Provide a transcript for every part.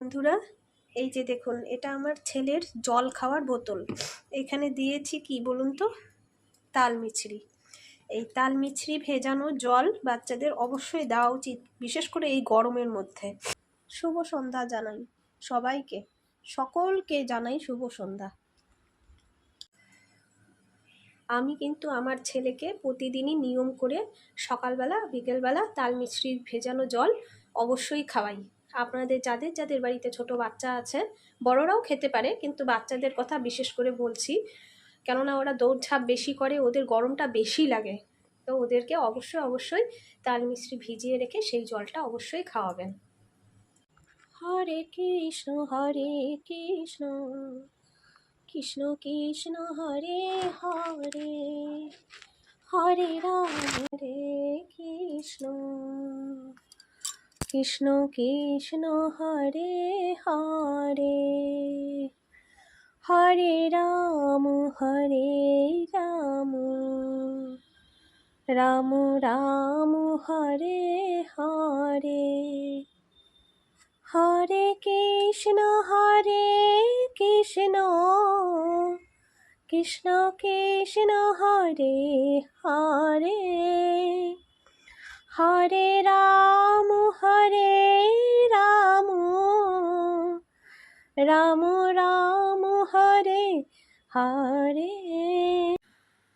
বন্ধুরা, এই যে দেখুন, এটা আমার ছেলের জল খাওয়ার বোতল। এখানে দিয়েছি কি বলুন তো, তাল মিছরি। এই তাল মিছরি ভেজানো জল বাচ্চাদের অবশ্যই দেওয়া উচিত, বিশেষ করে এই গরমের মধ্যে। শুভ সন্ধ্যা জানাই সবাইকে, সকলকে জানাই শুভ সন্ধ্যা। আমি কিন্তু আমার ছেলেকে প্রতিদিনই নিয়ম করে সকালবেলা বিকেলবেলা তাল মিছরি ভেজানো জল অবশ্যই খাওয়াই। আপনাদের যাদের যাদের বাড়িতে ছোট বাচ্চা আছে, বড়রাও খেতে পারে, কিন্তু বাচ্চাদের কথা বিশেষ করে বলছি, কেননা ওরা দৌড়ঝাঁপ বেশি করে, ওদের গরমটা বেশি লাগে। তো ওদেরকে অবশ্যই অবশ্যই তাল মিছরি ভিজিয়ে রেখে সেই জলটা অবশ্যই খাওয়াবেন। হরে কৃষ্ণ কৃষ্ণ কৃষ্ণ হরে হরে, হরে রাম কৃষ্ণ কৃষ্ণ কৃষ্ণ হরে হরে, হরে রাম রাম রাম হরে হরে, হরে কৃষ্ণ কৃষ্ণ কৃষ্ণ হরে হরে, হরে রাম রাম রাম হরে হরে।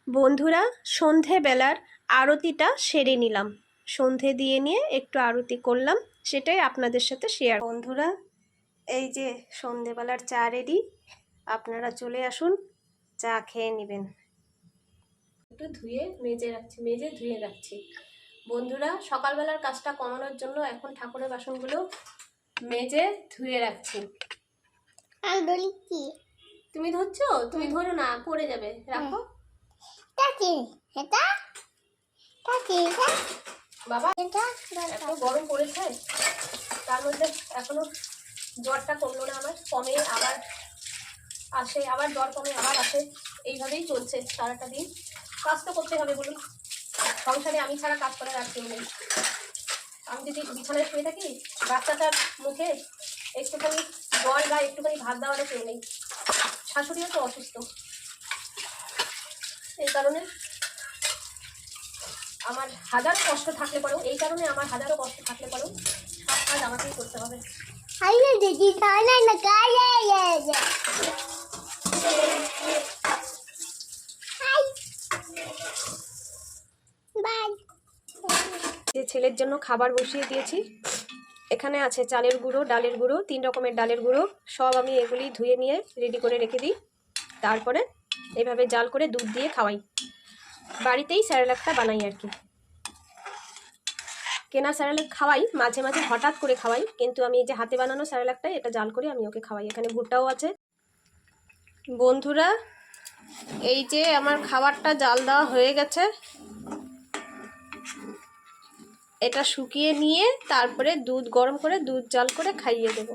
বন্ধুরা, সন্ধেবেলার আরতিটা সেরে নিলাম, সন্ধে দিয়ে নিয়ে একটু আরতি করলাম, সেটাই আপনাদের সাথে শেয়ার। বন্ধুরা, এই যে সন্ধেবেলার চা রেডি, আপনারা চলে আসুন, চা খেয়ে নেবেন। একটু মেজে ধুয়ে রাখছি। বন্ধুরা, সকালবেলার কাজটা কমানোর জন্য এখন ঠাকুরের বাসনগুলো মেজে ধুয়ে রাখছি। তুমি ধরছো? তুমি ধরো না, পড়ে যাবে, রাখো। বাবা, এত গরম পড়েছে, তার মধ্যে এখনো জ্বরটা কমলো না আমার, কমে আবার আসে, আবার জ্বর কমে আবার আসে, এইভাবেই চলছে সারাটা দিন। কাজ তো করতে হবে বলুন, সংসারে আমি ছাড়া কাজ করার আর কেউ নেই। আমি যদি বিছানায় শুয়ে থাকি, বাচ্চাটার মুখে একটুখানি জল বা একটুখানি ভাত দেওয়ারও কেউ নেই। শাশুড়িও তো অসুস্থ, এই কারণে আমার হাজারো কষ্ট থাকলে পরেও সব কাজ আমাকেই করতে হবে। যে ছেলের জন্য খাবার বসিয়ে দিয়েছি, এখানে আছে চালের গুঁড়ো, ডালের গুঁড়ো, 3 রকমের ডালের গুঁড়ো, সব আমি এগুলি ধুয়ে নিয়ে রেডি করে রেখে দিই। তারপরে এইভাবে জাল করে দুধ দিয়ে খাওয়াই। বাড়িতেই স্যারেলাকটা বানাই আর কি। কেনা স্যারেলাক খাওয়াই মাঝে মাঝে, হঠাৎ করে খাওয়াই, কিন্তু আমি এই যে হাতে বানানো স্যারেলাকটাই এটা জাল করে আমি ওকে খাওয়াই। এখানে ভুট্টাও আছে। বন্ধুরা, এই যে আমার খাবারটা জাল দেওয়া হয়ে গেছে, এটা শুকিয়ে নিয়ে তারপরে দুধ গরম করে দুধ জাল করে খাইয়ে দেব।